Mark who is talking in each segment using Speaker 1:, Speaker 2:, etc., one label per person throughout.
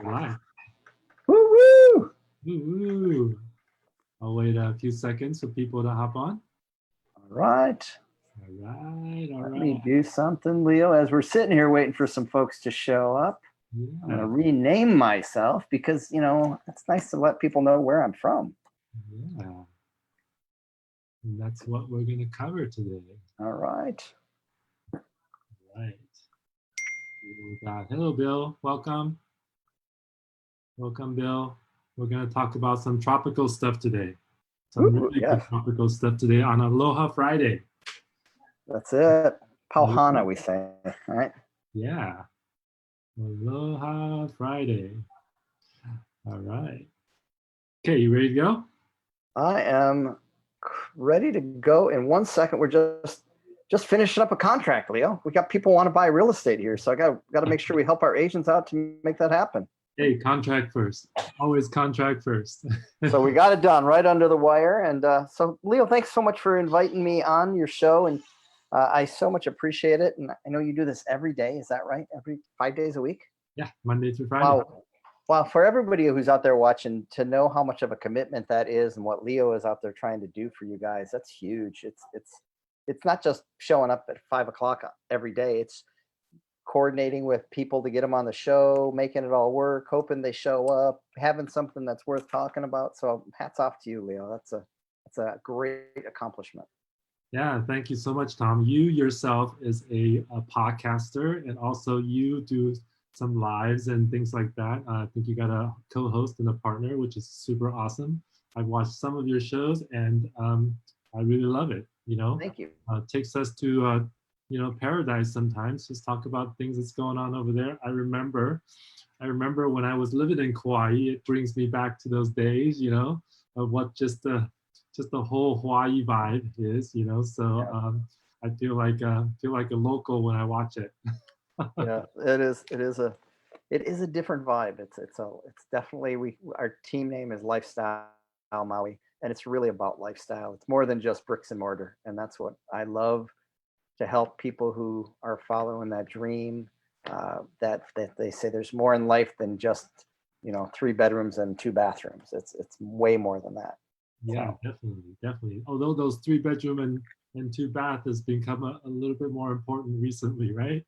Speaker 1: Live.
Speaker 2: Woo woo!
Speaker 1: Woo-woo. I'll wait a few seconds for people to hop on.
Speaker 2: All right.
Speaker 1: All right.
Speaker 2: Let me do something, Leo, as we're sitting here waiting for some folks to show up.
Speaker 1: Yeah.
Speaker 2: I'm going to rename myself because, it's nice to let people know where I'm from.
Speaker 1: Yeah. And that's what we're going to cover today.
Speaker 2: All right.
Speaker 1: Right. Hello, Bill. Welcome. Welcome, Bill. We're going to talk about some tropical stuff today. Some really good tropical stuff today on Aloha Friday.
Speaker 2: That's it. Pauhana, we say, right?
Speaker 1: Yeah. Aloha Friday. All right. Okay, you ready to go?
Speaker 2: I am ready to go. In 1 second, we're just finishing up a contract, Leo. We got people who want to buy real estate here, so I got to make sure we help our agents out to make that happen.
Speaker 1: Hey, contract first. Always contract first.
Speaker 2: So we got it done right under the wire. And so, Leo, thanks so much for inviting me on your show. And I so much appreciate it. And I know you do this every day. Is that right? Every 5 days a week?
Speaker 1: Yeah, Monday through Friday.
Speaker 2: Wow. Wow. For everybody who's out there watching, to know how much of a commitment that is and what Leo is out there trying to do for you guys, that's huge. It's not just showing up at 5 o'clock every day. It's coordinating with people to get them on the show, making it all work, hoping they show up, having something that's worth talking about. So hats off to you, Leo. That's a great accomplishment.
Speaker 1: Yeah, thank you so much, Tom. You yourself is a podcaster, and also you do some lives and things like that. I think you got a co-host and a partner, which is super awesome. I've watched some of your shows, and I really love it.
Speaker 2: Thank you.
Speaker 1: Takes us to paradise sometimes. Just talk about things that's going on over there. I remember when I was living in Kauai. It brings me back to those days, of what just the whole Hawaii vibe is, So yeah. I feel like a local when I watch it.
Speaker 2: Yeah, it is a different vibe. It's definitely our team name is Lifestyle Maui, and it's really about lifestyle. It's more than just bricks and mortar, and that's what I love, to help people who are following that dream, that they say there's more in life than just 3 bedrooms and 2 bathrooms. It's way more than that.
Speaker 1: Yeah, so. Definitely. Although those 3 bedroom and 2 bath has become a little bit more important recently, right?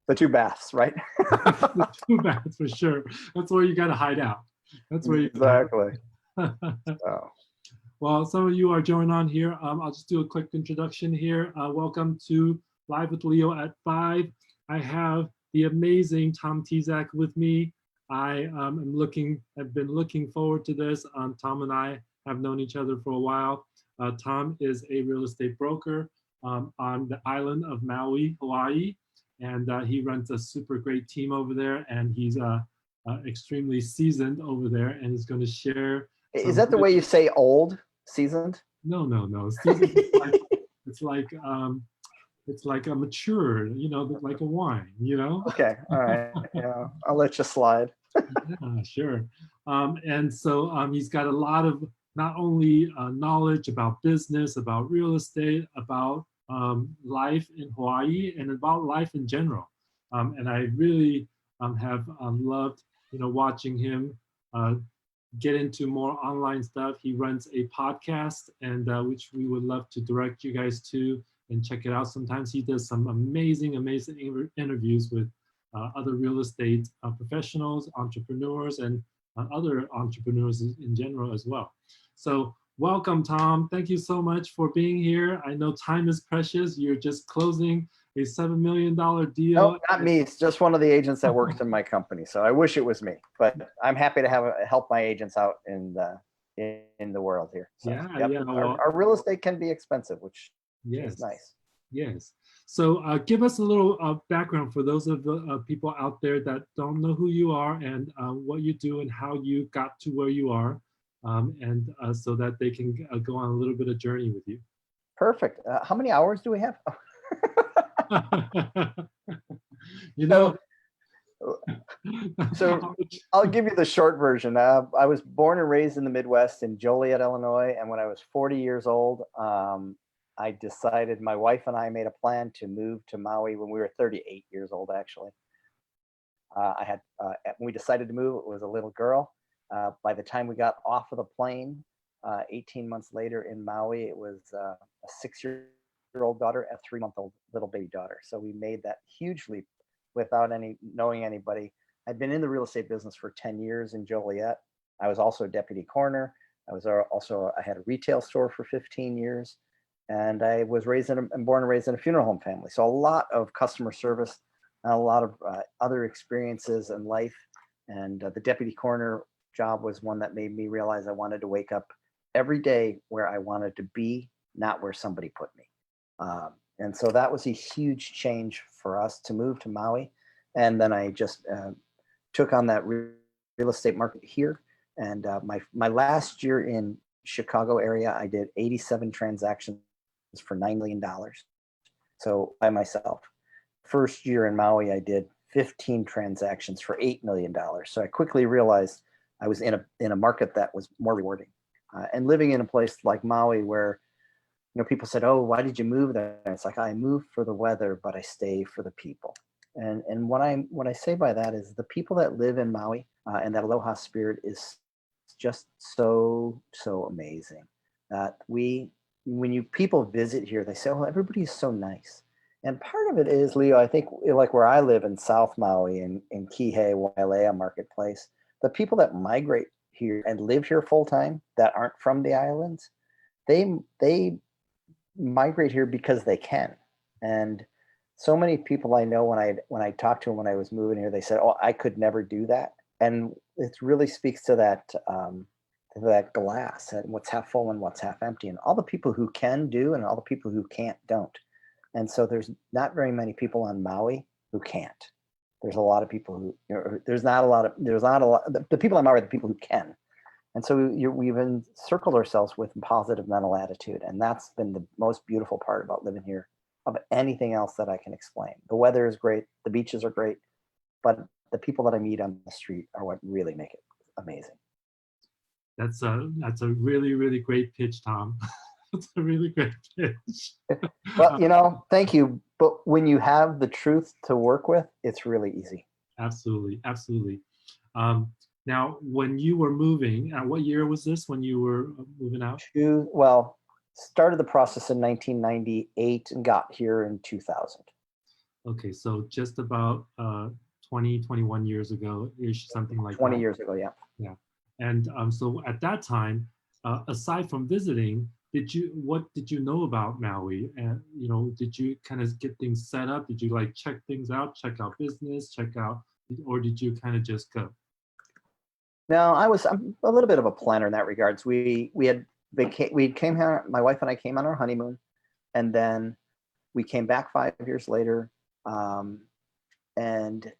Speaker 2: The 2 baths, right?
Speaker 1: The 2 baths for sure. That's where you got to hide out. That's where
Speaker 2: exactly. So.
Speaker 1: Well, some of you are joining on here. I'll just do a quick introduction here. Welcome to Live with Leo at 5. I have the amazing Tom Tezak with me. I've been looking forward to this. Tom and I have known each other for a while. Tom is a real estate broker on the island of Maui, Hawaii, and he runs a super great team over there, and he's extremely seasoned over there, and he's going to share.
Speaker 2: Is that the way you say old? Seasoned?
Speaker 1: No. Seasoned it's like a mature, like a wine,
Speaker 2: Okay, all right. Yeah, I'll let you slide.
Speaker 1: Yeah, sure. And so he's got a lot of not only knowledge about business, about real estate, about life in Hawaii, and about life in general. And I really have loved, watching him get into more online stuff. He runs a podcast, and which we would love to direct you guys to and check it out. Sometimes he does some amazing interviews with other real estate professionals, entrepreneurs, and other entrepreneurs in general as well. So welcome, Tom. Thank you so much for being here. I know time is precious. You're just closing a $7 million deal.
Speaker 2: No, not me. It's just one of the agents that works in my company. So I wish it was me, but I'm happy to help my agents out in the world here. So,
Speaker 1: yeah.
Speaker 2: Well, our real estate can be expensive, which is nice.
Speaker 1: Yes. So give us a little background for those of the people out there that don't know who you are and what you do and how you got to where you are, and so that they can go on a little bit of journey with you.
Speaker 2: Perfect. How many hours do we have? So I'll give you the short version. I was born and raised in the Midwest in Joliet, Illinois. And when I was 40 years old, I decided, my wife and I made a plan to move to Maui when we were 38 years old, actually. When we decided to move, it was a little girl. By the time we got off of the plane, 18 months later in Maui, it was a 6-year-old daughter, a 3-month-old little baby daughter. So we made that huge leap without knowing anybody. I'd been in the real estate business for 10 years in Joliet. I was also a deputy coroner. I had a retail store for 15 years. And I was born and raised in a funeral home family. So a lot of customer service and a lot of other experiences in life. And the deputy coroner job was one that made me realize I wanted to wake up every day where I wanted to be, not where somebody put me. And so that was a huge change for us to move to Maui. And then I just took on that real estate market here. And my last year in Chicago area, I did 87 transactions for $9 million. So by myself. First year in Maui, I did 15 transactions for $8 million. So I quickly realized I was in a market that was more rewarding. And living in a place like Maui where, people said, "Oh, why did you move there?" And it's like, I moved for the weather, but I stay for the people. And what I say by that is the people that live in Maui and that aloha spirit is just so amazing. That when people visit here, they say, "Oh, everybody is so nice." And part of it is, Leo, I think, like where I live in South Maui in Kihei, Wailea Marketplace, the people that migrate here and live here full time that aren't from the islands, they migrate here because they can. And so many people I know, when I talked to them when I was moving here, they said, "Oh, I could never do that." And it really speaks to that glass and what's half full and what's half empty, and all the people who can do and all the people who can't don't. And so there's not very many people on Maui who can't. There's a lot of people who, there's not a lot, the people on Maui are the people who can. And so we've encircled ourselves with positive mental attitude. And that's been the most beautiful part about living here, of anything else that I can explain. The weather is great. The beaches are great. But the people that I meet on the street are what really make it amazing.
Speaker 1: That's a really, really great pitch, Tom. That's a really great pitch.
Speaker 2: Well, thank you. But when you have the truth to work with, it's really easy.
Speaker 1: Absolutely, absolutely. Now, when you were moving, what year was this when you were moving out?
Speaker 2: Started the process in 1998 and got here in 2000.
Speaker 1: Okay, so just about 20, 21 years ago, ish, something like
Speaker 2: 20
Speaker 1: that.
Speaker 2: years ago, yeah.
Speaker 1: Yeah. And so at that time, aside from visiting, what did you know about Maui? And did you kind of get things set up? Did you like check things out, check out business, or did you kind of just go?
Speaker 2: No, I'm a little bit of a planner in that regards. We came here, my wife and I came on our honeymoon, and then we came back 5 years later. And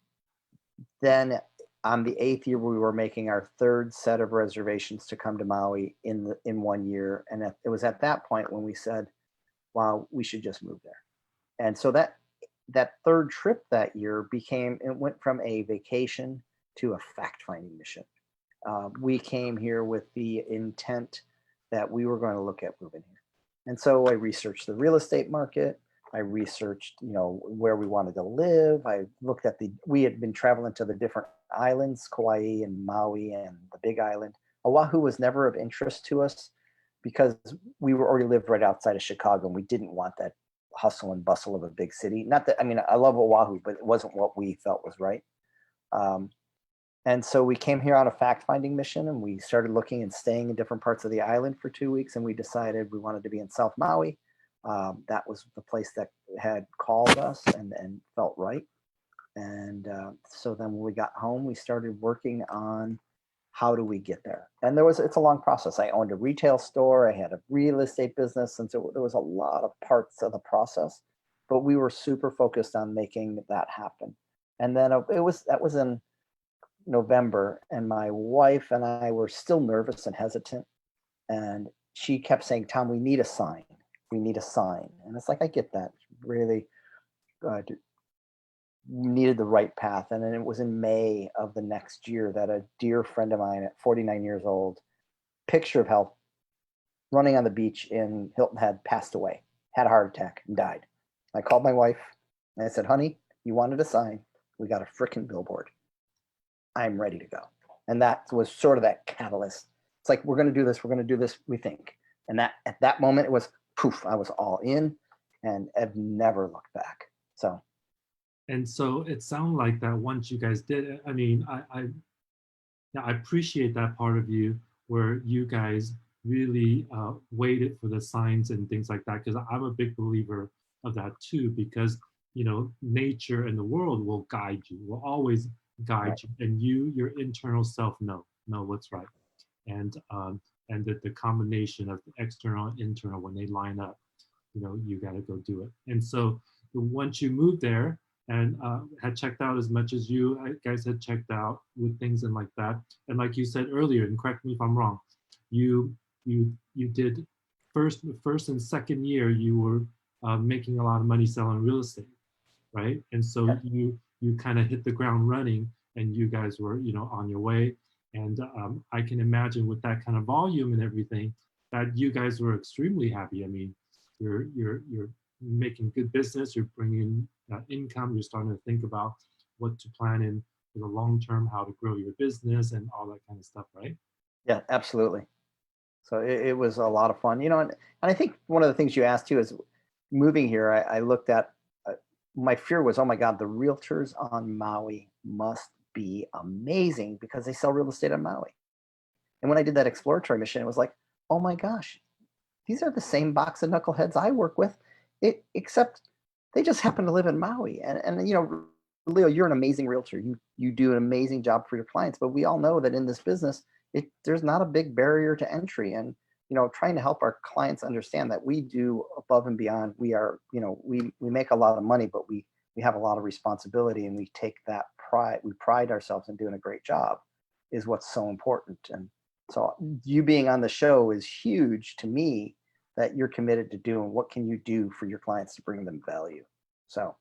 Speaker 2: then on the 8th year, we were making our 3rd set of reservations to come to Maui in 1 year. And it was at that point when we said, wow, we should just move there. And so that 3rd trip that year it went from a vacation to a fact-finding mission. We came here with the intent that we were going to look at moving here. And so I researched the real estate market. I researched, where we wanted to live. I looked at we had been traveling to the different islands, Kauai and Maui and the Big Island. Oahu was never of interest to us because we already lived right outside of Chicago and we didn't want that hustle and bustle of a big city. Not that, I love Oahu, but it wasn't what we felt was right. And so we came here on a fact-finding mission and we started looking and staying in different parts of the island for 2 weeks. And we decided we wanted to be in South Maui. That was the place that had called us and felt right. And so then when we got home, we started working on how do we get there. And it's a long process. I owned a retail store. I had a real estate business. And so there was a lot of parts of the process, but we were super focused on making that happen. And then that was in November, and my wife and I were still nervous and hesitant. And she kept saying, "Tom, we need a sign. We need a sign." And it's like, I get that. Really needed the right path. And then it was in May of the next year that a dear friend of mine at 49 years old, picture of health, running on the beach in Hilton Head, passed away, had a heart attack and died. I called my wife and I said, "Honey, you wanted a sign. We got a frickin' billboard." I'm ready to go. And that was sort of that catalyst. It's like, we're going to do this. We're going to do this, we think. And that at that moment, it was poof, I was all in and have never looked back. So.
Speaker 1: And so it sounded like that once you guys did it, I mean, yeah, I appreciate that part of you where you guys really waited for the signs and things like that, because I'm a big believer of that too, because you know, nature and the world will guide you, will always guide
Speaker 2: Right.
Speaker 1: you, and your internal self know what's right, and that the combination of the external and internal, when they line up, you know, you got to go do it. And so once you moved there and had checked out as much as you guys had checked out with things and like that, and like you said earlier, and correct me if I'm wrong, you did first and second year you were making a lot of money selling real estate, right? And so
Speaker 2: Yeah.
Speaker 1: you kind of hit the ground running, and you guys were, you know, on your way. And I can imagine with that kind of volume and everything that you guys were extremely happy. I mean, you're making good business, you're bringing income, you're starting to think about what to plan in for the long term, how to grow your business and all that kind of stuff, right?
Speaker 2: Yeah, absolutely. So it was a lot of fun, you know, and I think one of the things you asked too is moving here. I looked at, my fear was, oh my God, the realtors on Maui must be amazing because they sell real estate on Maui. And when I did that exploratory mission, it was like, oh my gosh, these are the same box of knuckleheads I work with, except they just happen to live in Maui. And you know, Leo, you're an amazing realtor. You do an amazing job for your clients, but we all know that in this business, there's not a big barrier to entry. And you know, trying to help our clients understand that we do above and beyond. We are, you know, we make a lot of money, but we have a lot of responsibility, and we take that pride. We pride ourselves in doing a great job, is what's so important. And so you being on the show is huge to me, that you're committed to doing what can you do for your clients to bring them value. So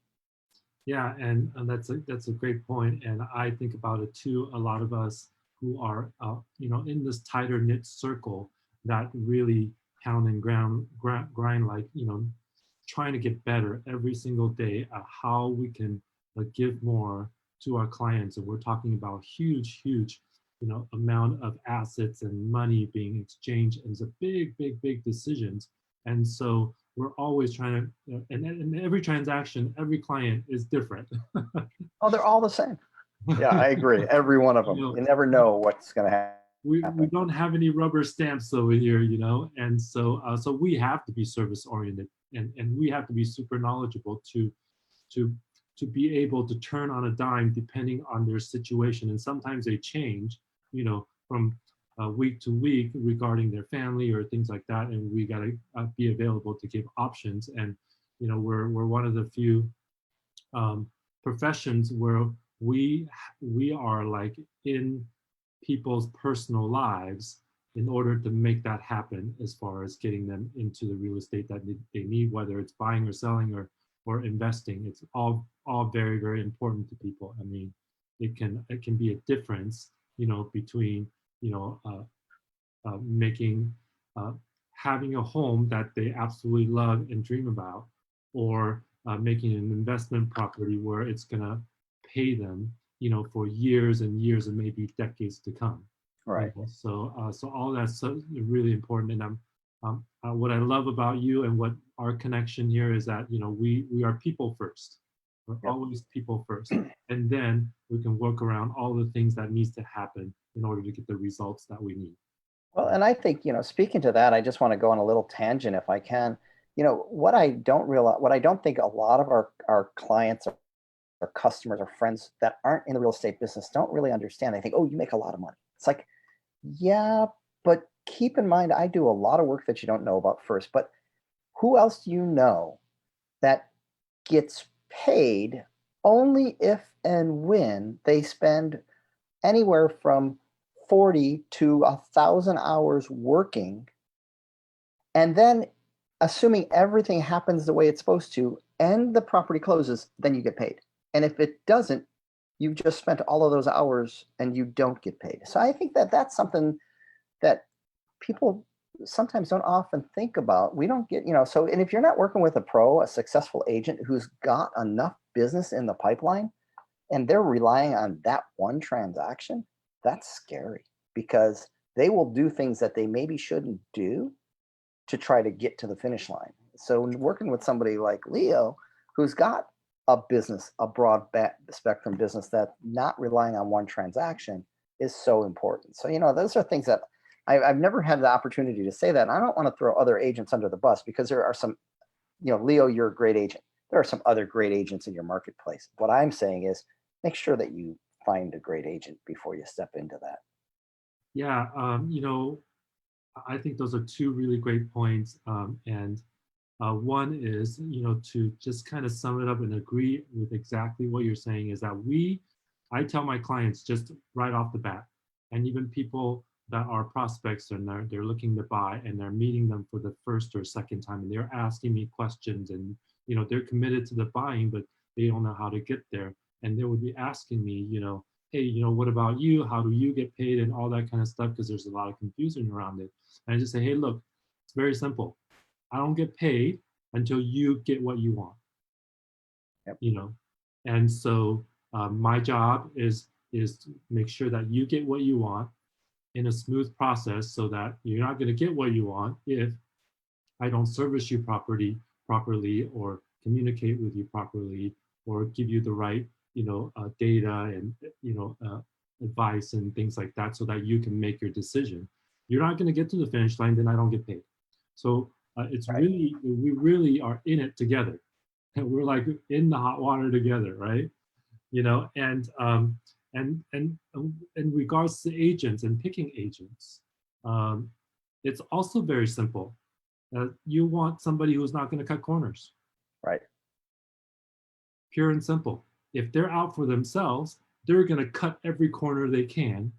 Speaker 1: Yeah, and that's a great point, and I think about it too. A lot of us who are, you know, in this tighter knit circle that really pound and grind, like, you know, trying to get better every single day at how we can give more to our clients, and we're talking about huge, you know, amount of assets and money being exchanged, and it's a big decisions, and so we're always trying to, and every transaction, every client is different.
Speaker 2: oh, they're all the same. Yeah, I agree. Every one of
Speaker 1: You
Speaker 2: them.
Speaker 1: know,
Speaker 2: You never know what's going to
Speaker 1: we
Speaker 2: happen.
Speaker 1: don't have any rubber stamps over here, you know, and so so we have to be service oriented, and we have to be super knowledgeable to to be able to turn on a dime depending on their situation, and sometimes they change, you know, from week to week regarding their family or things like that, and we got to be available to give options. And you know, we're one of the few professions where we are like in people's personal lives in order to make that happen, as far as getting them into the real estate that they need, whether it's buying or selling or investing. It's all very important to people. I mean, it can be a difference, you know, between, you know, making having a home that they absolutely love and dream about, or making an investment property where it's gonna pay them, you know, for years and years and maybe decades to come. You
Speaker 2: Right.
Speaker 1: know? So so all that's so really important. And what I love about you and what our connection here is that, you know, we are people first. We're
Speaker 2: Yep.
Speaker 1: always people first, and then we can work around all the things that needs to happen in order to get the results that we need.
Speaker 2: Well, and I think, you know, speaking to that, I just want to go on a little tangent if I can. You know, what I don't realize, what I don't think a lot of our clients or customers or friends that aren't in the real estate business don't really understand. They think, oh, you make a lot of money. It's like, yeah, but keep in mind, I do a lot of work that you don't know about first. But who else do you know that gets paid only if and when they spend anywhere from 40 to 1,000 hours working, and then assuming everything happens the way it's supposed to and the property closes, then you get paid. And if it doesn't, you've just spent all of those hours and you don't get paid. So I think that that's something that people sometimes don't often think about. We don't get, you know, so, and if you're not working with a pro, a successful agent who's got enough business in the pipeline, and they're relying on that one transaction, that's scary because they will do things that they maybe shouldn't do to try to get to the finish line. So working with somebody like Leo, who's got a business, a broad spectrum business that not relying on one transaction is so important. So, those are things that I've never had the opportunity to say that. And I don't want to throw other agents under the bus because there are some, Leo, you're a great agent. There are some other great agents in your marketplace. What I'm saying is make sure that you find a great agent before you step into that.
Speaker 1: Yeah, I think those are two really great points. And one is, to just kind of sum it up and agree with exactly what you're saying is that I tell my clients just right off the bat, and even people that are prospects and they're looking to buy and they're meeting them for the first or second time and they're asking me questions and, they're committed to the buying, but they don't know how to get there. And they would be asking me, hey, what about you? How do you get paid and all that kind of stuff? Because there's a lot of confusion around it. And I just say, hey, look, it's very simple. I don't get paid until you get what you want.
Speaker 2: Yep.
Speaker 1: And so my job is to make sure that you get what you want in a smooth process, so that you're not going to get what you want if I don't service you properly, or communicate with you properly, or give you the right data and advice and things like that, so that you can make your decision. You're not going to get to the finish line, then I don't get paid. So it's
Speaker 2: Right.
Speaker 1: we really are in it together. And we're like in the hot water together, right? And in regards to agents and picking agents, it's also very simple. You want somebody who's not going to cut corners.
Speaker 2: Right.
Speaker 1: Pure and simple. If they're out for themselves, they're going to cut every corner they can,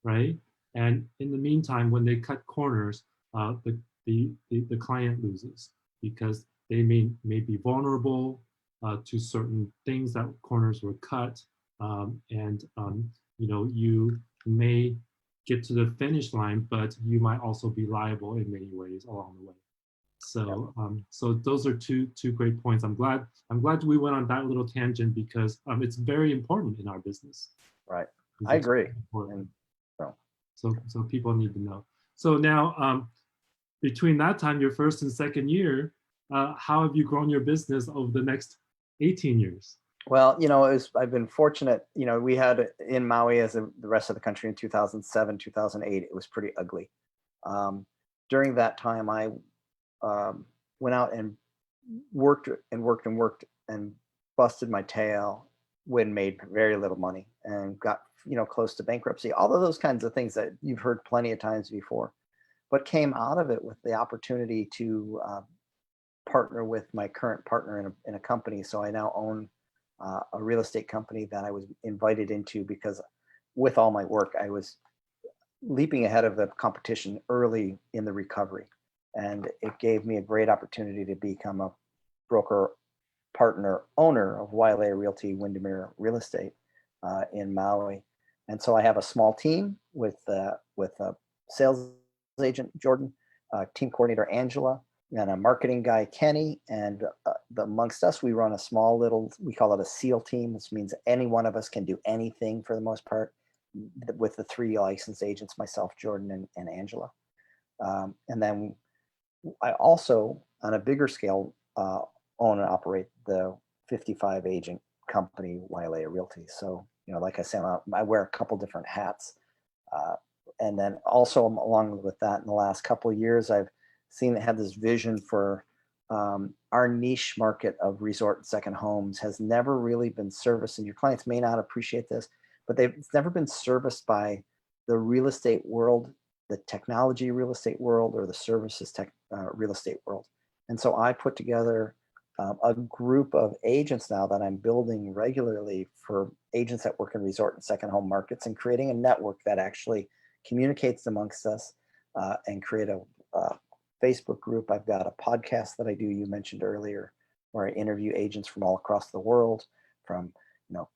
Speaker 1: right? And in the meantime, when they cut corners, the client loses because they may be vulnerable to certain things that corners were cut, and you may get to the finish line, but you might also be liable in many ways along the way. So, so those are two great points. I'm glad we went on that little tangent because it's very important in our business.
Speaker 2: Right. I agree.
Speaker 1: And so people need to know. So now, between that time, your first and second year, how have you grown your business over the next 18 years?
Speaker 2: Well, I've been fortunate. We had in Maui, as the rest of the country, in 2007, 2008, it was pretty ugly. During that time, I went out and worked and busted my tail when made very little money and got close to bankruptcy. All of those kinds of things that you've heard plenty of times before, but came out of it with the opportunity to partner with my current partner in a company. So I now own a real estate company that I was invited into because with all my work, I was leaping ahead of the competition early in the recovery. And it gave me a great opportunity to become a broker, partner, owner of Wailea Realty Windermere Real Estate in Maui. And so I have a small team with a sales agent, Jordan, team coordinator, Angela, and a marketing guy, Kenny. And amongst us, we run a small little, we call it a SEAL team, which means any one of us can do anything for the most part, with the 3 licensed agents, myself, Jordan, and Angela. And then I also, on a bigger scale, own and operate the 55 agent company, Wailea Realty. So, like I said, I wear a couple different hats. And then also along with that, in the last couple of years, I've had this vision for our niche market of resort and second homes has never really been serviced. And your clients may not appreciate this, but it's never been serviced by the real estate world, the technology real estate world, or the services real estate world. And so I put together a group of agents now that I'm building regularly for agents that work in resort and second home markets, and creating a network that actually communicates amongst us and create a Facebook group. I've got a podcast that I do, you mentioned earlier, where I interview agents from all across the world, from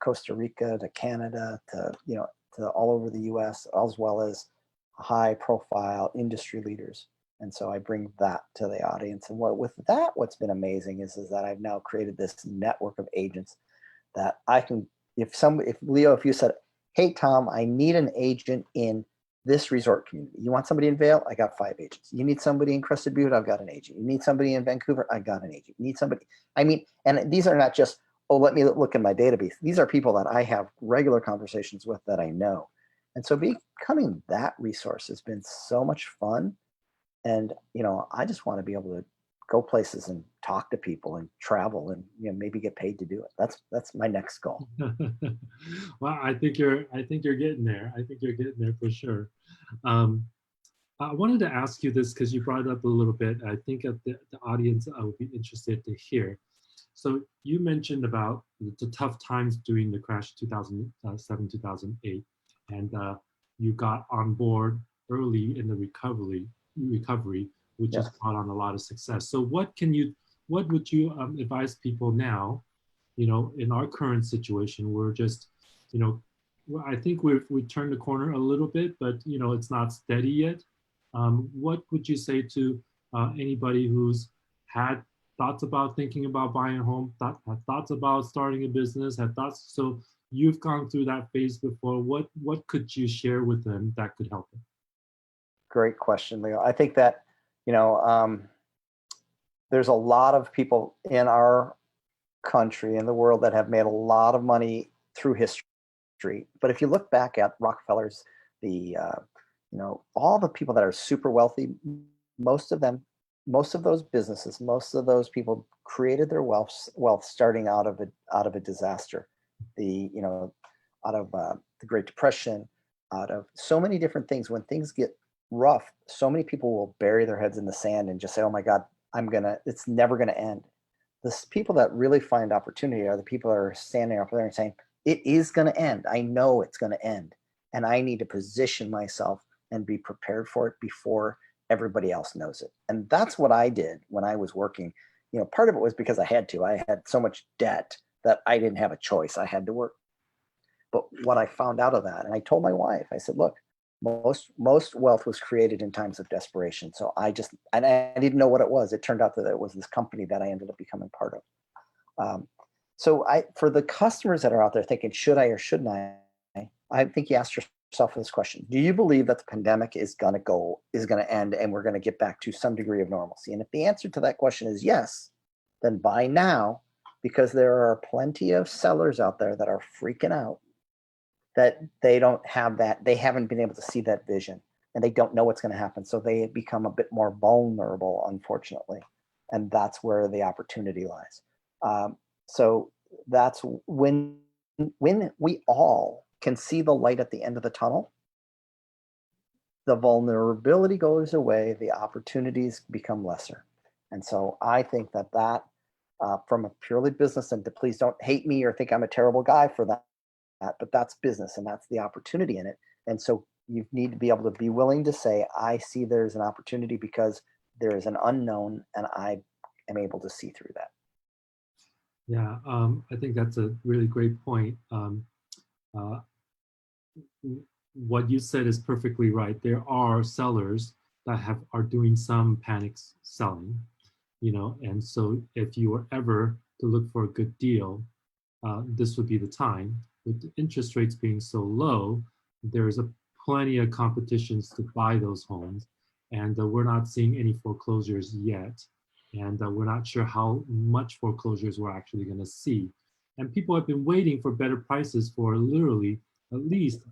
Speaker 2: Costa Rica to Canada to all over the US, as well as high profile industry leaders. And so I bring that to the audience. And what's been amazing is that I've now created this network of agents that I can, if Leo, if you said, hey, Tom, I need an agent in this resort community. You want somebody in Vail? I got 5 agents. You need somebody in Crested Butte? I've got an agent. You need somebody in Vancouver? I got an agent. You need somebody. I mean, and these are not just, oh, let me look in my database. These are people that I have regular conversations with that I know. And so becoming that resource has been so much fun. And, you know, I just want to be able to go places and talk to people and travel and, you know, maybe get paid to do it. That's my next goal.
Speaker 1: Well, I think you're getting there. I think you're getting there for sure. I wanted to ask you this because you brought it up a little bit. I think the audience would be interested to hear. So you mentioned about the tough times during the crash 2007, 2008, and you got on board early in the recovery, which has
Speaker 2: Yes.
Speaker 1: brought on a lot of success. So what would you advise people now, you know, in our current situation? We're just, you know, I think we turned the corner a little bit, but you know, it's not steady yet. What would you say to anybody who's had thoughts about thinking about buying a home, had thoughts about starting a business, had thoughts? So you've gone through that phase before. What could you share with them that could help them?
Speaker 2: Great question, Leo. I think that, you know, there's a lot of people in our country, in the world, that have made a lot of money through history. But if you look back at Rockefellers, you know, all the people that are super wealthy, most of them, most of those businesses, most of those people created their wealth starting out of a disaster, you know, out of the Great Depression, out of so many different things. When things get rough, so many people will bury their heads in the sand and just say, oh my God, it's never gonna end. The people that really find opportunity are the people that are standing up there and saying, it is gonna end. I know it's gonna end. And I need to position myself and be prepared for it before everybody else knows it. And that's what I did when I was working. You know, part of it was because I had to. I had so much debt that I didn't have a choice. I had to work. But what I found out of that, and I told my wife, I said, look, most wealth was created in times of desperation. So I didn't know what it was. It turned out that it was this company that I ended up becoming part of. So for the customers that are out there thinking, should I or shouldn't I think you asked yourself this question: do you believe that the pandemic is going to end and we're going to get back to some degree of normalcy? And if the answer to that question is yes, then buy now, because there are plenty of sellers out there that are freaking out that they don't have that, they haven't been able to see that vision, and they don't know what's going to happen. So they become a bit more vulnerable, unfortunately. And that's where the opportunity lies. So that's when we all can see the light at the end of the tunnel, the vulnerability goes away, the opportunities become lesser. And so I think that from a purely business, and please don't hate me or think I'm a terrible guy for that, but that's business and that's the opportunity in it. And so you need to be able to be willing to say, I see there's an opportunity because there is an unknown and I am able to see through that.
Speaker 1: Yeah, I think that's a really great point. What you said is perfectly right. There are sellers that are doing some panic selling, you know, and so if you were ever to look for a good deal, this would be the time. With the interest rates being so low, there's plenty of competitions to buy those homes, and we're not seeing any foreclosures yet, and we're not sure how much foreclosures we're actually going to see. And people have been waiting for better prices for literally at least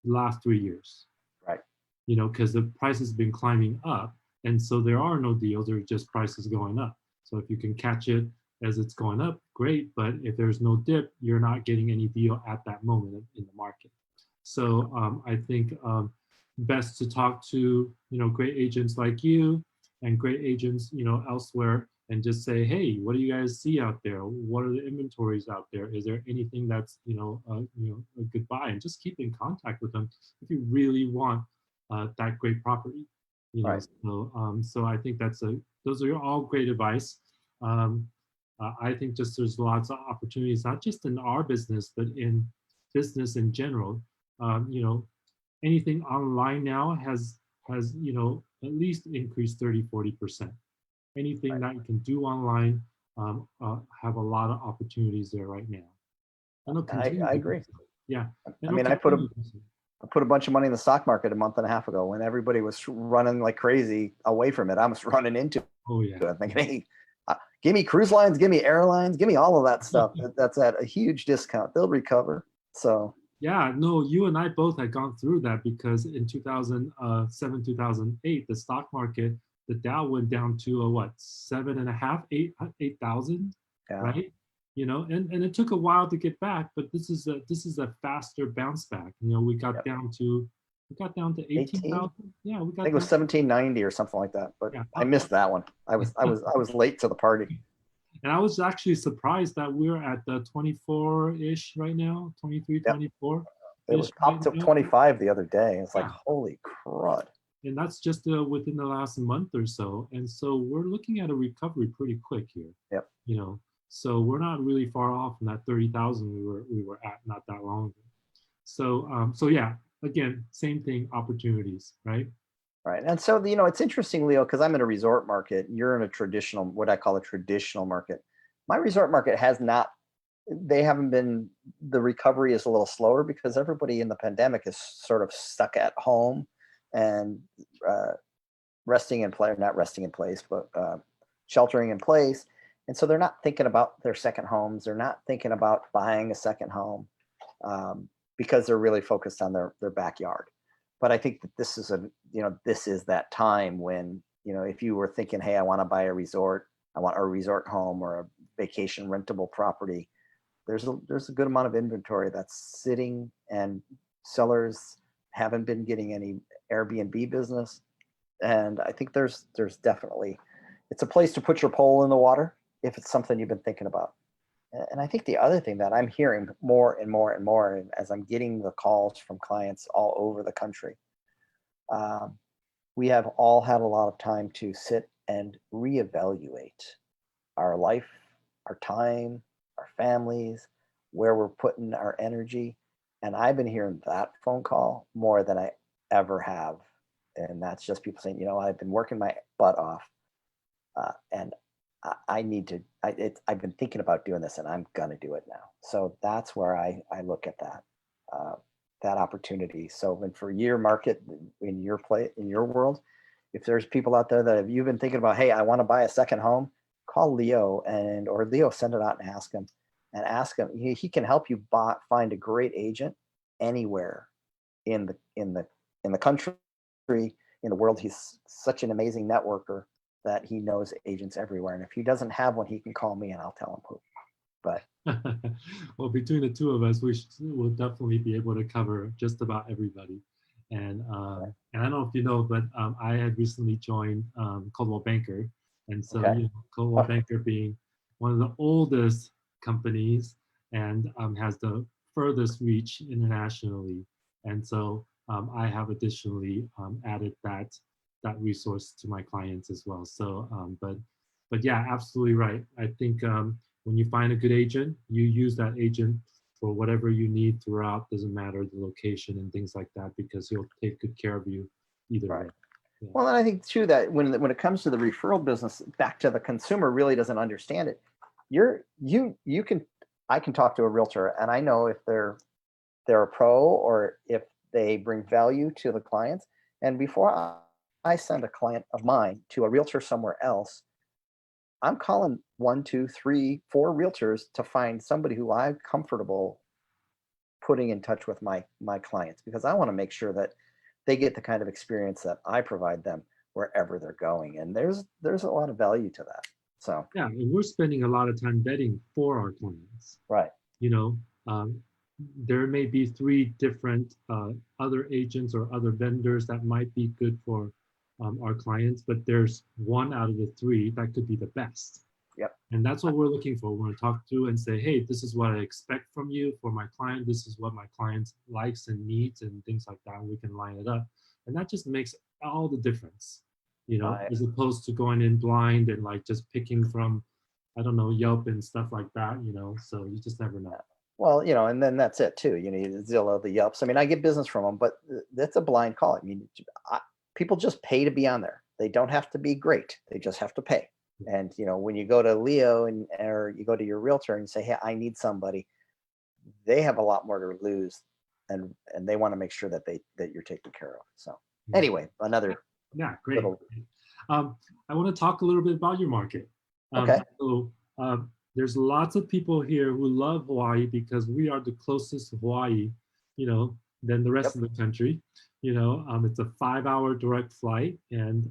Speaker 1: the last 3 years.
Speaker 2: Right.
Speaker 1: You know, because the price has been climbing up, and so there are no deals, there are just prices going up. So if you can catch it as it's going up, great, but if there's no dip, you're not getting any deal at that moment in the market. So I think best to talk to, you know, great agents like you and great agents, you know, elsewhere, and just say, hey, what do you guys see out there? What are the inventories out there? Is there anything that's, you know, a good buy? And just keep in contact with them if you really want that great property. You know,
Speaker 2: Right.
Speaker 1: so I think those are all great advice. I think just there's lots of opportunities, not just in our business, but in business in general. You know, anything online now has, you know, at least increased 30–40%. Anything
Speaker 2: Right.
Speaker 1: that you can do online have a lot of opportunities there right now. And it'll continue
Speaker 2: I
Speaker 1: to
Speaker 2: agree.
Speaker 1: do so. Yeah. And
Speaker 2: I
Speaker 1: it'll
Speaker 2: mean,
Speaker 1: continue to do so.
Speaker 2: I put a bunch of money in the stock market a month and a half ago when everybody was running like crazy away from it. I was running into
Speaker 1: Oh yeah.
Speaker 2: it, thinking, hey, give me cruise lines, give me airlines, give me all of that stuff. That's at a huge discount. They'll recover. So
Speaker 1: Yeah, no, you and I both had gone through that because in 2007, 2008, the stock market, the Dow went down to a what, 7.5, 8,000,
Speaker 2: yeah,
Speaker 1: right? You know, and it took a while to get back, but this is a faster bounce back. You know,
Speaker 2: yep.
Speaker 1: we got down to
Speaker 2: 18.
Speaker 1: 18,000. Yeah, we
Speaker 2: I think
Speaker 1: got
Speaker 2: it was
Speaker 1: down.
Speaker 2: 1790 or something like that. But
Speaker 1: Yeah,
Speaker 2: I missed that one. I was late to the party.
Speaker 1: and I was actually surprised that we're at the 24-ish right now, 23,
Speaker 2: Yep.
Speaker 1: 24
Speaker 2: It
Speaker 1: ish
Speaker 2: was
Speaker 1: right
Speaker 2: up to
Speaker 1: now.
Speaker 2: 25 the other day. It's like,
Speaker 1: Yeah.
Speaker 2: holy crud.
Speaker 1: And that's just within the last month or so. And so we're looking at a recovery pretty quick here.
Speaker 2: Yep.
Speaker 1: You know, so we're not really far off from that 30,000 we were at not that long ago. So yeah, again, same thing, opportunities, right?
Speaker 2: Right. And so, it's interesting, Leo, because I'm in a resort market. You're in a traditional, what I call a traditional market. My resort market they haven't been, the recovery is a little slower because everybody in the pandemic is sort of stuck at home and not resting in place, but sheltering in place. And so they're not thinking about their second homes. They're not thinking about buying a second home because they're really focused on their backyard. But I think that this is that time when, if you were thinking, hey, I want to buy a resort, I want a resort home or a vacation rentable property, there's a good amount of inventory that's sitting, and sellers haven't been getting any Airbnb business. And I think there's definitely, it's a place to put your pole in the water if it's something you've been thinking about. And I think the other thing that I'm hearing more and more and more as I'm getting the calls from clients all over the country, we have all had a lot of time to sit and reevaluate our life, our time, our families, where we're putting our energy. And I've been hearing that phone call more than I ever have. And that's just people saying, I've been working my butt off, and I need to, I've been thinking about doing this and I'm going to do it now. So that's where I look at that opportunity. So, and for your market, in your world, if there's people out there that you've been thinking about, hey, I want to buy a second home, call Leo or Leo, send it out and ask him. He can help you find a great agent anywhere in the country, in the world. He's such an amazing networker that he knows agents everywhere. And if he doesn't have one, he can call me and I'll tell him who. But
Speaker 1: well, between the two of us, we'll definitely be able to cover just about everybody. And
Speaker 2: right.
Speaker 1: and I don't know if you know, but I had recently joined Coldwell Banker, and so
Speaker 2: Okay.
Speaker 1: Coldwell Banker being one of the oldest companies and has the furthest reach internationally, and so I have additionally added that resource to my clients as well. So, but yeah, absolutely right. I think when you find a good agent, you use that agent for whatever you need throughout. Doesn't matter the location and things like that, because he'll take good care of you either
Speaker 2: Right.
Speaker 1: way. Yeah.
Speaker 2: Well, and I think too that when it comes to the referral business, back to the consumer really doesn't understand it. I can talk to a realtor and I know if they're a pro or if they bring value to the clients. And before I send a client of mine to a realtor somewhere else, I'm calling 1, 2, 3, 4 realtors to find somebody who I'm comfortable putting in touch with my clients, because I want to make sure that they get the kind of experience that I provide them wherever they're going. And there's a lot of value to that. So
Speaker 1: Yeah, and we're spending a lot of time vetting for our clients.
Speaker 2: right.
Speaker 1: You know, there may be 3 different other agents or other vendors that might be good for our clients, but there's 1 out of the 3 that could be the best.
Speaker 2: Yep.
Speaker 1: And that's what we're looking for. We're going to talk through and say, hey, this is what I expect from you for my client. This is what my client likes and needs and things like that. And we can line it up. And that just makes all the difference, as opposed to going in blind and like just picking from, I don't know, Yelp and stuff like that, so you just never know.
Speaker 2: Well, and then that's it too. The Zillow, the Yelps. I mean, I get business from them, but that's a blind call. I mean, people just pay to be on there. They don't have to be great. They just have to pay. And when you go to Leo or you go to your realtor and you say, hey, I need somebody, they have a lot more to lose, and they want to make sure that that you're taken care of. So
Speaker 1: Yeah,
Speaker 2: anyway, another
Speaker 1: yeah, great.
Speaker 2: little.
Speaker 1: I want to talk a little bit about your market.
Speaker 2: Okay.
Speaker 1: So there's lots of people here who love Hawaii because we are the closest to Hawaii, than the rest
Speaker 2: Yep.
Speaker 1: of the country. It's a 5-hour direct flight, and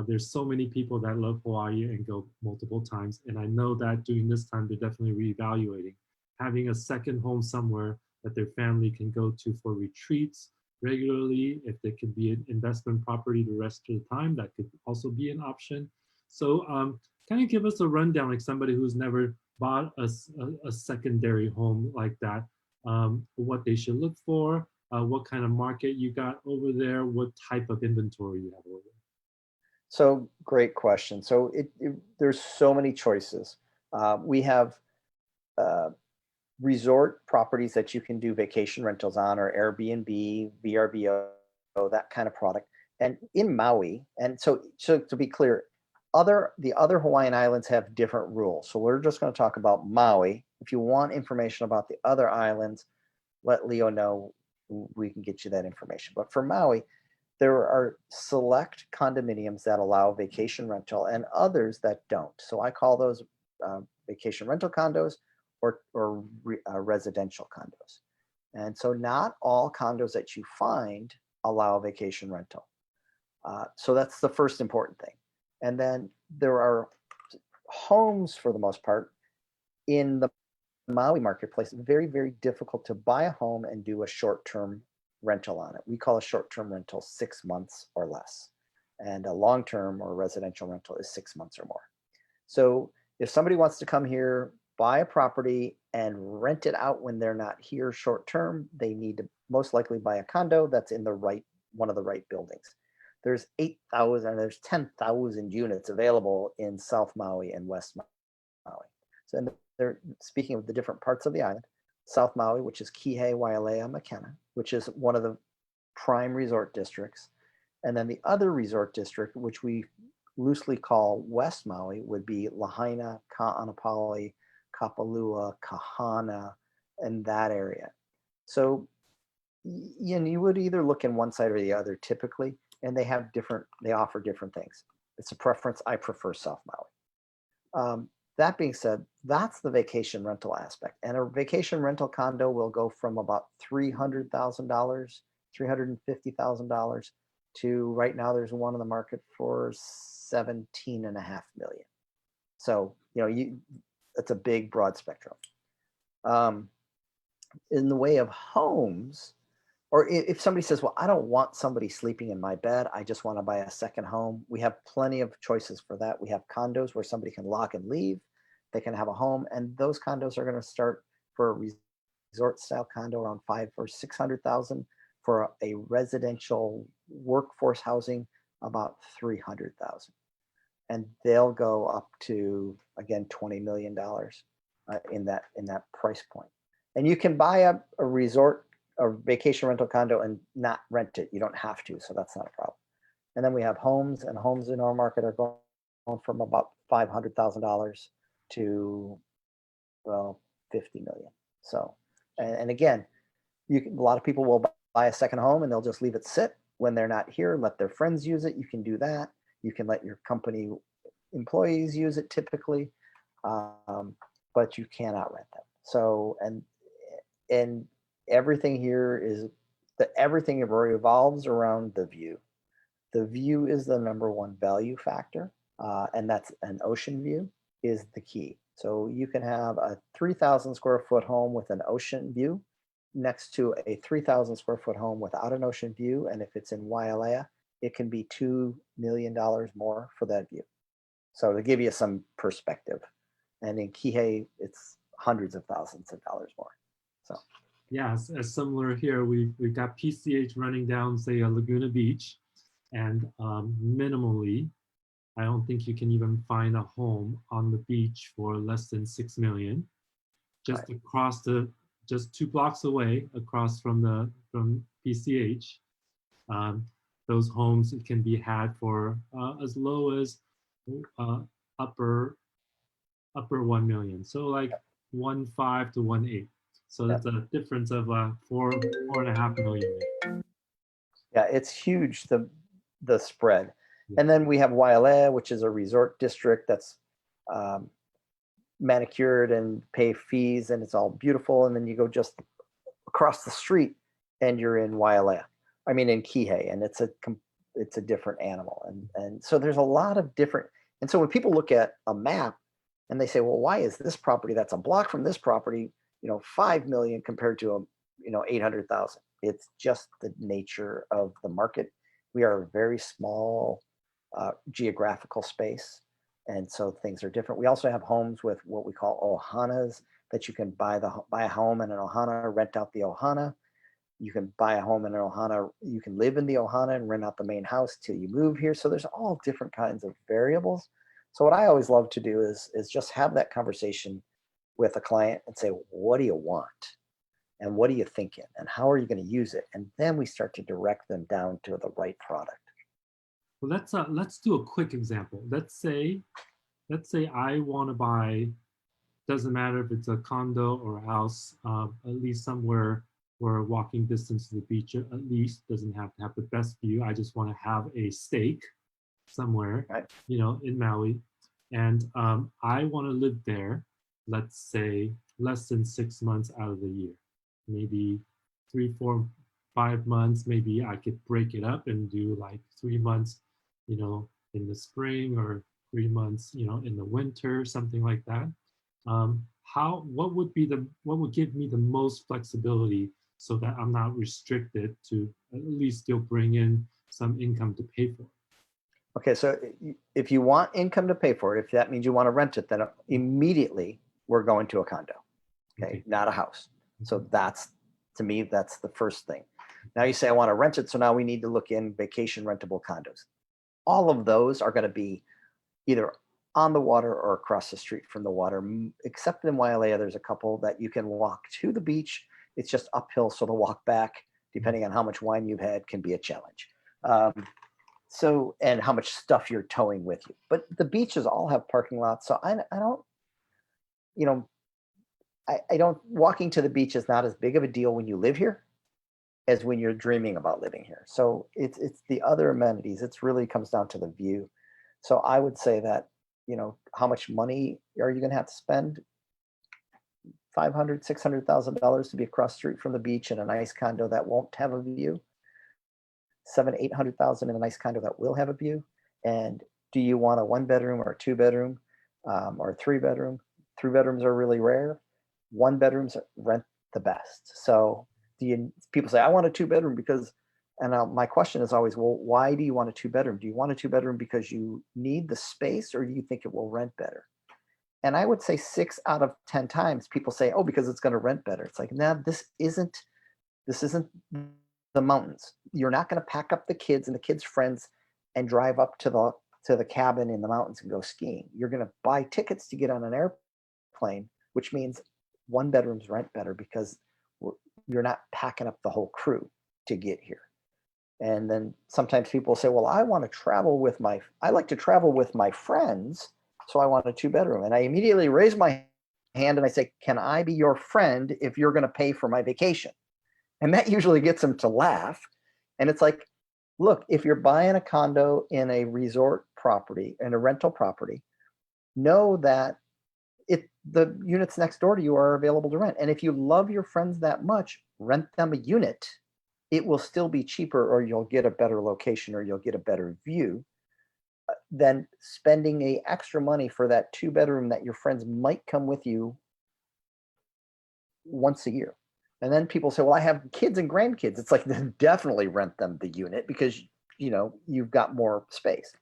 Speaker 1: there's so many people that love Hawaii and go multiple times. And I know that during this time, they're definitely reevaluating having a second home somewhere that their family can go to for retreats regularly. If they could be an investment property the rest of the time, that could also be an option. So kind of give us a rundown, like somebody who's never bought a secondary home like that, what they should look for, what kind of market you got over there, what type of inventory you have over there.
Speaker 2: So great question. So there's so many choices. We have resort properties that you can do vacation rentals on, or Airbnb, VRBO, that kind of product. And in Maui, and so to be clear, the other Hawaiian islands have different rules. So we're just going to talk about Maui. If you want information about the other islands, let Leo know. We can get you that information. But for Maui, there are select condominiums that allow vacation rental and others that don't. So I call those vacation rental condos or residential condos. And so not all condos that you find allow vacation rental. So that's the first important thing. And then there are homes, for the most part, in the Maui marketplace. Very, very difficult to buy a home and do a short-term rental on it. We call a short-term rental 6 months or less. And a long-term or residential rental is 6 months or more. So if somebody wants to come here, buy a property and rent it out when they're not here short-term, they need to most likely buy a condo that's in one of the right buildings. There's 8,000, there's 10,000 units available in South Maui and West Maui. So they're speaking of the different parts of the island. South Maui, which is Kihei, Wailea, Makena, which is one of the prime resort districts. And then the other resort district, which we loosely call West Maui, would be Lahaina, Ka'anapali, Kapalua, Kahana, and that area. So you would either look in one side or the other typically, and they offer different things. It's a preference. I prefer South Maui. That being said, that's the vacation rental aspect. And a vacation rental condo will go from about $300,000, $350,000 to right now there's one on the market for $17.5 million. So, it's a big broad spectrum. In the way of homes, or if somebody says, well, I don't want somebody sleeping in my bed, I just want to buy a second home, we have plenty of choices for that. We have condos where somebody can lock and leave. They can have a home, and those condos are going to start for a resort style condo around $500,000 or $600,000. For a residential workforce housing, about $300,000. And they'll go up to, again, $20 million in that price point. And you can buy a resort or vacation rental condo and not rent it. You don't have to, so that's not a problem. And then we have homes, and homes in our market are going from about $500,000 to, well, 50 million. So, and again, a lot of people will buy a second home and they'll just leave it sit when they're not here, let their friends use it. You can do that. You can let your company employees use it typically, but you cannot rent them. So, and everything here is everything revolves around the view. The view is the number one value factor, and that's an ocean view is the key. So you can have a 3,000 square foot home with an ocean view next to a 3,000 square foot home without an ocean view. And if it's in Wailea, it can be $2 million more for that view. So to give you some perspective, and in Kihei, it's hundreds of thousands of dollars more. So
Speaker 1: yeah, as similar here, we've got PCH running down, say, a Laguna Beach, and minimally, I don't think you can even find a home on the beach for less than 6 million. Just right. Just 2 blocks away, across from PCH, those homes can be had for as low as upper 1 million. So like 1.5 to 1.8. So
Speaker 2: Yeah.
Speaker 1: that's a difference of 4.5 million.
Speaker 2: Yeah, it's huge, the spread.
Speaker 1: Yeah.
Speaker 2: And then we have Wailea, which is a resort district that's um, manicured and pay fees, and it's all beautiful. And then you go just across the street, and you're in Wailea. I mean, in Kihei, and it's a different animal. And so there's a lot of different. And so when people look at a map and they say, well, why is this property that's a block from this property, 5 million compared to 800,000? It's just the nature of the market. We are a very small geographical space, and so things are different. We also have homes with what we call ohanas, that you can buy a home in an ohana, rent out the ohana. You can buy a home in an ohana. You can live in the ohana and rent out the main house till you move here. So there's all different kinds of variables. So what I always love to do is just have that conversation with a client and say, what do you want? And what are you thinking? And how are you going to use it? And then we start to direct them down to the right product.
Speaker 1: Well, let's do a quick example. Let's say I want to buy, doesn't matter if it's a condo or a house, at least somewhere where walking distance to the beach, at least doesn't have to have the best view. I just want to have a stake somewhere,
Speaker 2: Right.
Speaker 1: In Maui. And I want to live there, let's say less than 6 months out of the year, maybe 3, 4, 5 months. Maybe I could break it up and do like 3 months, in the spring, or 3 months, in the winter, something like that. What would give me the most flexibility so that I'm not restricted to at least still bring in some income to pay for it?
Speaker 2: Okay, so if you want income to pay for it, if that means you want to rent it, then immediately we're going to a condo, okay. Not a house. So to me, that's the first thing. Now you say, I want to rent it, so now we need to look in vacation rentable condos. All of those are going to be either on the water or across the street from the water, except in Wailea, there's a couple that you can walk to the beach. It's just uphill, so the walk back, depending on how much wine you've had, can be a challenge. And how much stuff you're towing with you. But the beaches all have parking lots, so I don't, walking to the beach is not as big of a deal when you live here as when you're dreaming about living here. So it's the other amenities. It's really comes down to the view. So I would say that, how much money are you going to have to spend? $500,000, $600,000 to be across the street from the beach in a nice condo that won't have a view. $700,000, $800,000 in a nice condo that will have a view. And do you want a 1-bedroom or a 2-bedroom or a 3-bedroom? 3 bedrooms are really rare. 1 bedrooms rent the best. So people say, I want a 2-bedroom because, and my question is always, well, why do you want a 2-bedroom? Do you want a 2-bedroom because you need the space, or do you think it will rent better? And I would say 6 out of 10 times people say, oh, because it's going to rent better. It's like, nah, this isn't the mountains. You're not going to pack up the kids and the kids' friends and drive up to the cabin in the mountains and go skiing. You're going to buy tickets to get on an airplane, which means 1 bedrooms rent better because you're not packing up the whole crew to get here. And then sometimes people say, well, I like to travel with my friends, so I want a 2-bedroom. And I immediately raise my hand and I say, can I be your friend if you're going to pay for my vacation? And that usually gets them to laugh. And it's like, look, if you're buying a condo in a resort property, in a rental property, know that the units next door to you are available to rent. And if you love your friends that much, rent them a unit. It will still be cheaper, or you'll get a better location, or you'll get a better view than spending a extra money for that 2-bedroom that your friends might come with you once a year. And then people say, well, I have kids and grandkids. It's like, then definitely rent them the unit because, you've got more space.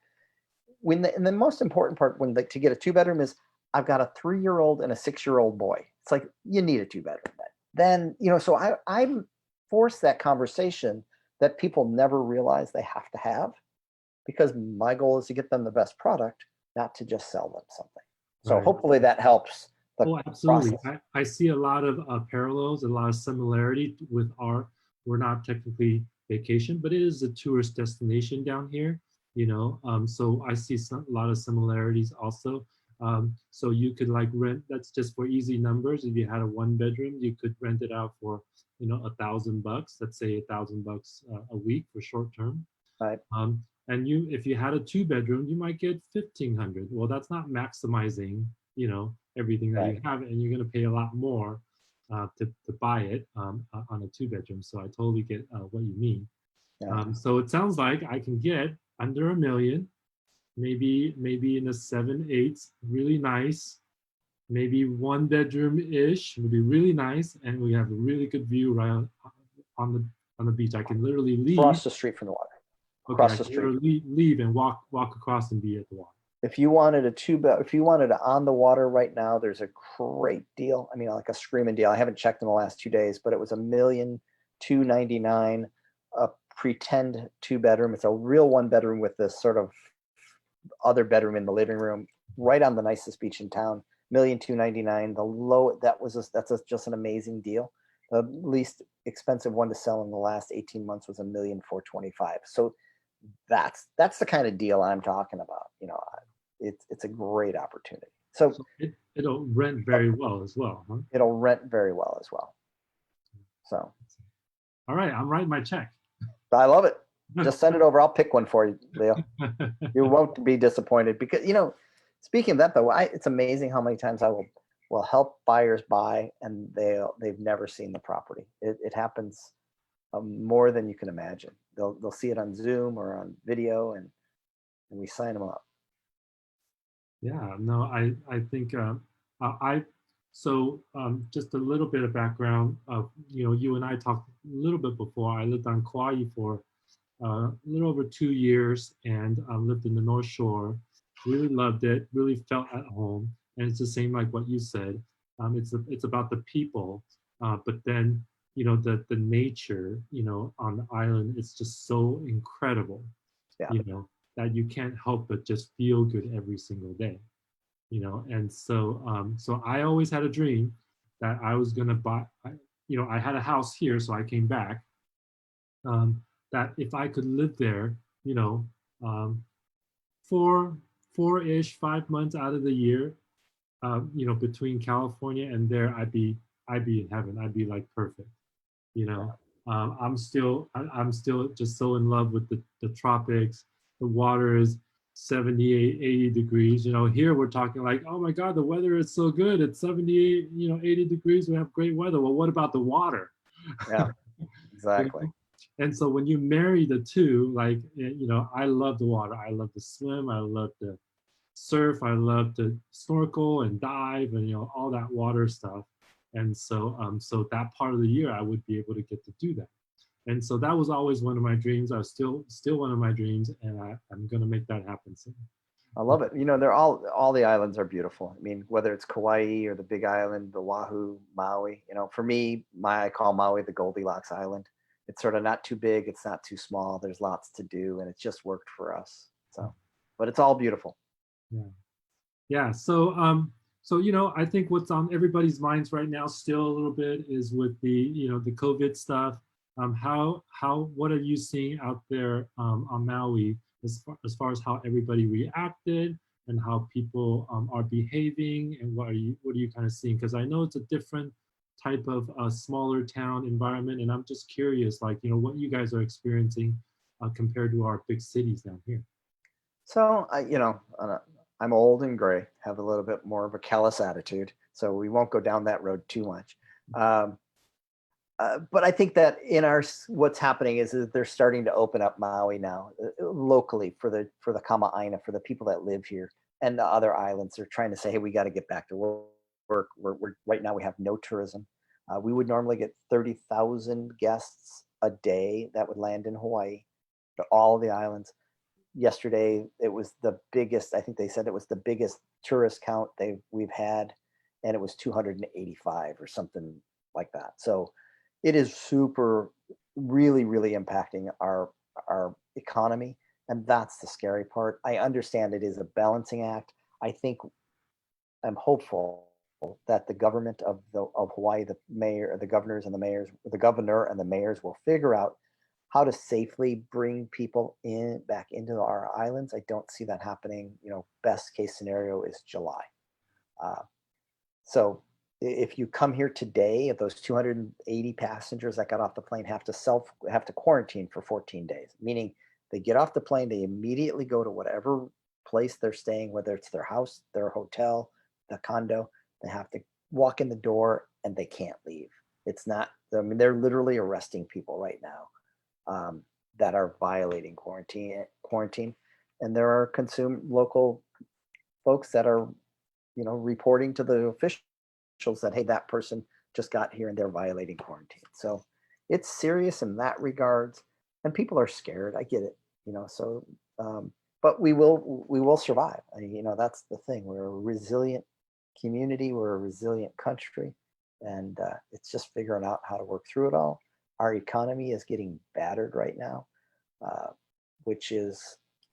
Speaker 2: And the most important part to get a 2-bedroom is, I've got a 3-year-old and a 6-year-old boy. It's like, you need a 2-bedroom. Then, so I force that conversation that people never realize they have to have, because my goal is to get them the best product, not to just sell them something. So
Speaker 1: Right.
Speaker 2: hopefully that helps.
Speaker 1: Oh, absolutely. I see a lot of parallels, a lot of similarity with we're not technically vacation, but it is a tourist destination down here, so I see a lot of similarities also. So you could like rent, that's just for easy numbers. If you had a 1 bedroom, you could rent it out for, $1,000, let's say $1,000 a week for short term.
Speaker 2: Right.
Speaker 1: And if you had a 2 bedroom, you might get 1,500. Well, that's not maximizing, everything that
Speaker 2: Right.
Speaker 1: you have, and you're going to pay a lot more to buy it on a 2 bedroom. So I totally get what you mean.
Speaker 2: Yeah.
Speaker 1: So it sounds like I can get under $1 million, maybe in a 7/8, really nice, maybe 1 bedroom-ish would be really nice, and we have a really good view right on the beach. I can literally leave.
Speaker 2: Across the street from the water.
Speaker 1: Okay, I
Speaker 2: Across the
Speaker 1: can
Speaker 2: street.
Speaker 1: literally leave and walk across and be at the water.
Speaker 2: If you wanted if you wanted it on the water right now, there's a great deal. I mean, like a screaming deal. I haven't checked in the last 2 days, but it was $1,299,000, a pretend 2 bedroom. It's a real 1 bedroom with this sort of other bedroom in the living room, right on the nicest beach in town. $1,299,000. The low that's just an amazing deal. The least expensive one to sell in the last 18 months was $1,425,000. So that's the kind of deal I'm talking about. It's a great opportunity. So
Speaker 1: So it'll rent very well as well, huh?
Speaker 2: it'll rent very well as well. So
Speaker 1: All right, I'm writing my check.
Speaker 2: I love it. Just send it over. I'll pick one for you, Leo. You won't be disappointed because speaking of that though, it's amazing how many times I will help buyers buy and they've never seen the property. It happens more than you can imagine. They'll see it on Zoom or on video and we sign them up.
Speaker 1: Yeah, no, I think just a little bit of background. You and I talked a little bit before. I lived on Kauai for a little over 2 years and lived in the North Shore. Really loved it. Really felt at home. And it's the same like what you said. It's about the people, but then the nature on the island. It's just so incredible.
Speaker 2: Yeah.
Speaker 1: That you can't help but just feel good every single day. And so I always had a dream that I was gonna buy. I had a house here, so I came back. That if I could live there, um, four-ish, 5 months out of the year, between California and there, I'd be in heaven. I'd be like perfect. I'm still just so in love with the tropics. The water is 78, 80 degrees. Here we're talking like, oh my God, the weather is so good. It's 78, 80 degrees. We have great weather. Well, what about the water?
Speaker 2: Yeah, exactly.
Speaker 1: And so when you marry the two, like, I love the water. I love to swim. I love to surf. I love to snorkel and dive and, all that water stuff. And so that part of the year I would be able to get to do that. And so that was always one of my dreams. I was still one of my dreams, and I'm going to make that happen soon.
Speaker 2: I love it. They're all the islands are beautiful. I mean, whether it's Kauai or the Big Island, the Oahu, Maui. For me, I call Maui the Goldilocks Island. It's sort of not too big, it's not too small. There's lots to do, and it just worked for us. So, but it's all beautiful.
Speaker 1: Yeah, yeah. So I think what's on everybody's minds right now, still a little bit, is with the the COVID stuff. What are you seeing out there on Maui as far as how everybody reacted and how people are behaving, and what are you kind of seeing? Because I know it's a different type of smaller town environment, and I'm just curious, like what you guys are experiencing compared to our big cities down here.
Speaker 2: So I'm old and gray, have a little bit more of a callous attitude, so we won't go down that road too much. But I think that what's happening is that they're starting to open up Maui now locally for the Kama'aina, for the people that live here, and the other islands. They're trying to say, hey, we got to get back to work. We're right now we have no tourism. We would normally get 30,000 guests a day that would land in Hawaii to all the islands. Yesterday, it was the biggest. I think they said it was the biggest tourist count we've had, and it was 285 or something like that. So it is really, really impacting our economy, and that's the scary part. I understand it is a balancing act. I'm hopeful that the government of Hawaii, the governor and the mayors will figure out how to safely bring people back into our islands, I don't see that happening. Best case scenario is July. Uh, so if you come here today, if those 280 passengers that got off the plane have to quarantine for 14 days, meaning they get off the plane, they immediately go to whatever place they're staying, whether it's their house, their hotel, the condo. They have to walk in the door and they can't leave. It's not, I mean, they're literally arresting people right now, that are violating quarantine. And there are local folks that are, reporting to the officials that, hey, that person just got here and they're violating quarantine. So it's serious in that regards, and people are scared. I get it, so, but we will survive. That's the thing. We're a resilient community. We're a resilient country, and it's just figuring out how to work through it all. Our economy is getting battered right now, uh, which it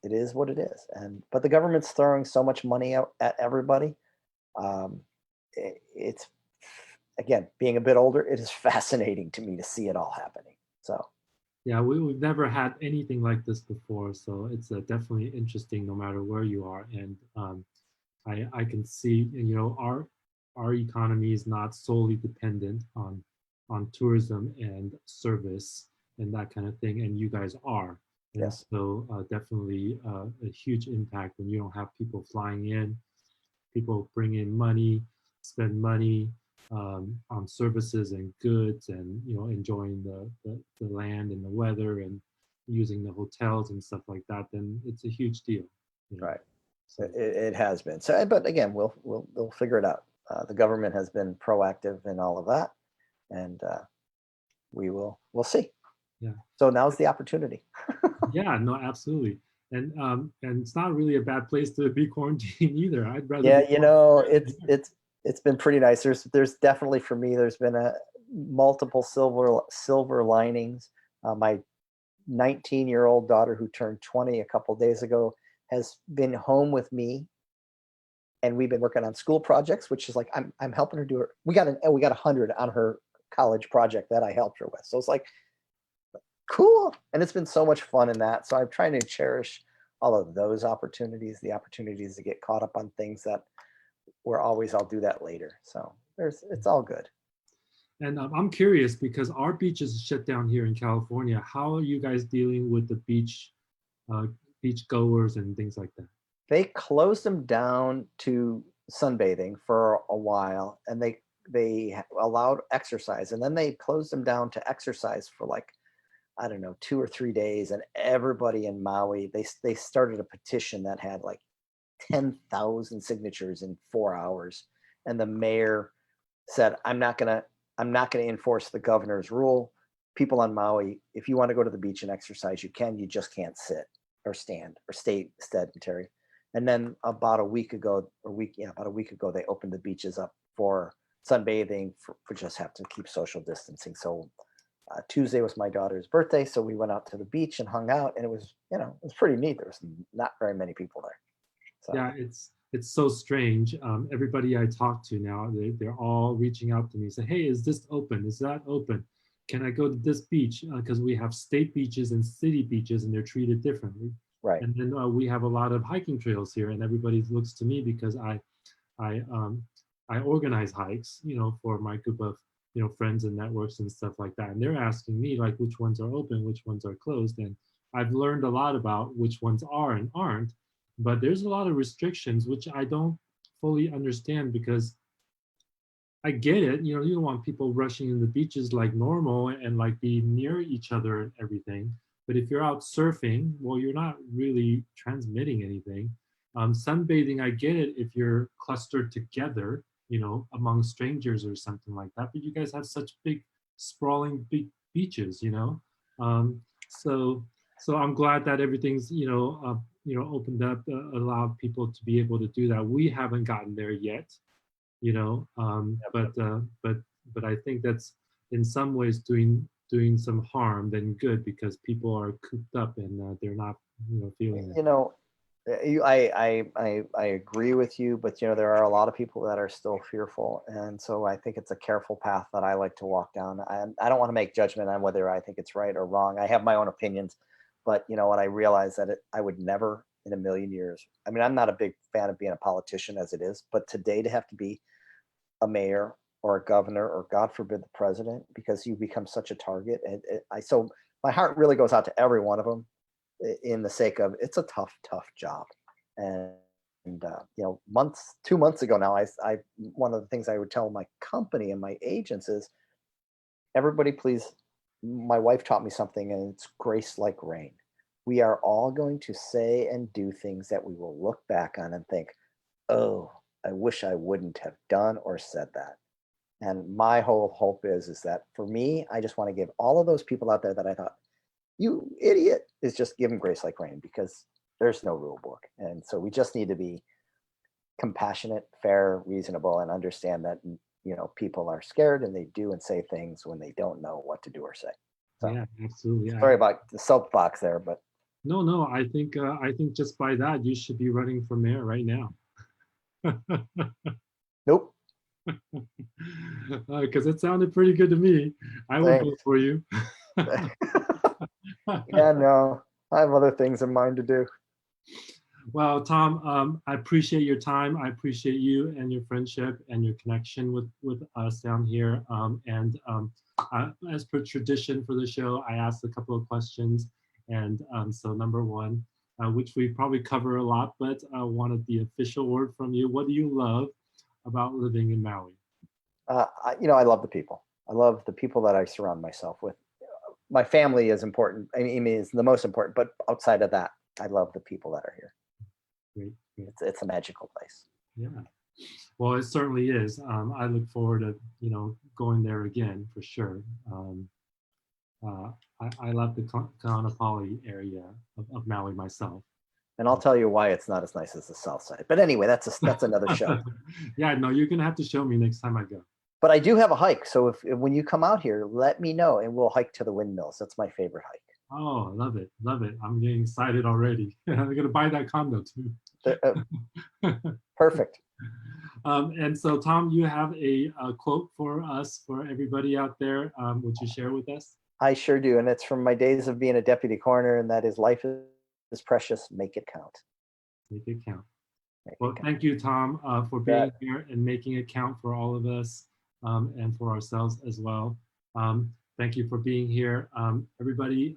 Speaker 2: is what it is. But the government's throwing so much money out at everybody. Um, it's, again, being a bit older, it is fascinating to me to see it all happening. So
Speaker 1: Yeah, we've never had anything like this before, so it's definitely interesting no matter where you are. And I can see, our economy is not solely dependent on tourism and service and that kind of thing, and you guys are. And
Speaker 2: yes,
Speaker 1: so definitely a huge impact when you don't have people flying in, people bring in money, spend money on services and goods, and enjoying the land and the weather and using the hotels and stuff like that. Then it's a huge deal.
Speaker 2: right.
Speaker 1: So
Speaker 2: It has been. So, but again, we'll figure it out. The government has been proactive in all of that, and we'll see.
Speaker 1: yeah,
Speaker 2: So now's the opportunity.
Speaker 1: yeah, no, absolutely. And it's not really a bad place to be quarantined either. I'd rather
Speaker 2: Yeah,
Speaker 1: be quarantined here.
Speaker 2: it's been pretty nice. There's definitely, for me, there's been a multiple silver linings. My 19-year-old daughter, who turned 20 a couple days ago, has been home with me, and we've been working on school projects, which is like I'm helping her do it. We got 100 on her college project that I helped her with. So it's like cool, and it's been so much fun in that. So I'm trying to cherish all of those opportunities, the opportunities to get caught up on things that were always, I'll do that later. So it's all good.
Speaker 1: And I'm curious because our beach is shut down here in California. How are you guys dealing with the uh, beach goers and things like that?
Speaker 2: They closed them down to sunbathing for a while, and they allowed exercise, and then they closed them down to exercise for, like, I don't know, 2 or 3 days. And everybody in Maui, they started a petition that had like 10,000 signatures in 4 hours. And the mayor said, I'm not gonna enforce the governor's rule. People on Maui, if you want to go to the beach and exercise, you can. You just can't sit or stand or stay sedentary. And then about a week ago, they opened the beaches up for sunbathing. For just have to keep social distancing. So Tuesday was my daughter's birthday, so we went out to the beach and hung out, and it was pretty neat. There was not very many people there. So
Speaker 1: Yeah, it's so strange. Everybody I talk to now, they're all reaching out to me, say, "Hey, is this open? Is that open? Can I go to this beach?" Because we have state beaches and city beaches, and they're treated differently.
Speaker 2: right,
Speaker 1: And then we have a lot of hiking trails here, and everybody looks to me because I um, I organize hikes, for my group of friends and networks and stuff like that. And they're asking me like which ones are open, which ones are closed, and I've learned a lot about which ones are and aren't. But there's a lot of restrictions which I don't fully understand because I get it. You don't want people rushing in the beaches like normal and like be near each other and everything. But if you're out surfing, well, you're not really transmitting anything. Sunbathing, I get it if you're clustered together, among strangers or something like that. But you guys have such big, sprawling, big beaches. Um, so, so I'm glad that everything's, opened up, allowed people to be able to do that. We haven't gotten there yet, but I think that's in some ways doing some harm than good because people are cooped up and they're not feeling
Speaker 2: you
Speaker 1: that.
Speaker 2: know I agree with you, but you know, there are a lot of people that are still fearful. And so I think it's a careful path that I like to walk down. And I don't want to make judgment on whether I think it's right or wrong. I have my own opinions, but you know what, I realize that I would never in a million years. I mean, I'm not a big fan of being a politician as it is, but today to have to be a mayor or a governor or God forbid the president, because you become such a target. And so my heart really goes out to every one of them in the sake of it's a tough, tough job. And, you know, 2 months ago now, one of the things I would tell my company and my agents is everybody, please, my wife taught me something, and it's grace like rain. We are all going to say and do things that we will look back on and think, oh, I wish I wouldn't have done or said that. And my whole hope is that for me, I just want to give all of those people out there that I thought, you idiot, is just give them grace like rain, because there's no rule book. And so we just need to be compassionate, fair, reasonable, and understand that, you know, people are scared and they do and say things when they don't know what to do or say. So
Speaker 1: Yeah, absolutely.
Speaker 2: sorry about the soapbox there, but
Speaker 1: No, I think just by that you should be running for mayor right now.
Speaker 2: nope.
Speaker 1: Because it sounded pretty good to me. I will
Speaker 2: Thanks.
Speaker 1: vote for you.
Speaker 2: Yeah, no, I have other things in mind to do.
Speaker 1: Well, Tom, I appreciate your time. I appreciate you and your friendship and your connection with us down here. As per tradition for the show, I asked a couple of questions. And so number one, which we probably cover a lot, but I wanted the official word from you. What do you love about living in Maui?
Speaker 2: You know, I love the people. I love the people that I surround myself with. My family is important. I mean, it's the most important, but outside of that, I love the people that are here.
Speaker 1: Great.
Speaker 2: It's a magical place.
Speaker 1: Yeah. Well, it certainly is. I look forward to, going there again for sure. I love the Kaanapali area of Maui myself.
Speaker 2: And I'll tell you why it's not as nice as the South Side. But anyway, that's another show.
Speaker 1: Yeah, no, you're gonna have to show me next time I go.
Speaker 2: But I do have a hike, so if when you come out here, let me know, and we'll hike to the windmills. That's my favorite hike.
Speaker 1: Oh, love it. I'm getting excited already. I'm gonna buy that condo too.
Speaker 2: Perfect.
Speaker 1: And so, Tom, you have a quote for us, for everybody out there. Would you share with us?
Speaker 2: I sure do, and it's from my days of being a deputy coroner, and that is, life is precious. Make it count.
Speaker 1: Make it count. Well, thank you, Tom, for being here and making it count for all of us, and for ourselves as well. Thank you for being here. Everybody,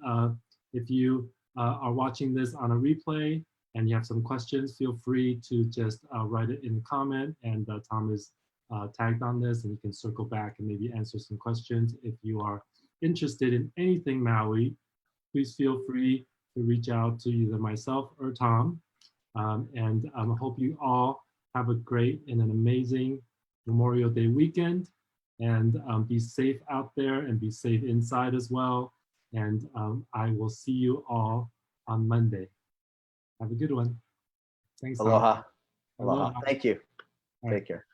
Speaker 1: if you are watching this on a replay and you have some questions, feel free to just write it in the comment, and Tom is tagged on this, and you can circle back and maybe answer some questions. If you are interested in anything Maui, please feel free to reach out to either myself or Tom. And I hope you all have a great and an amazing Memorial Day weekend, and be safe out there and be safe inside as well. And I will see you all on Monday. Have a good one. Thanks.
Speaker 2: Aloha.
Speaker 1: Aloha.
Speaker 2: Aloha. Thank you. Take care.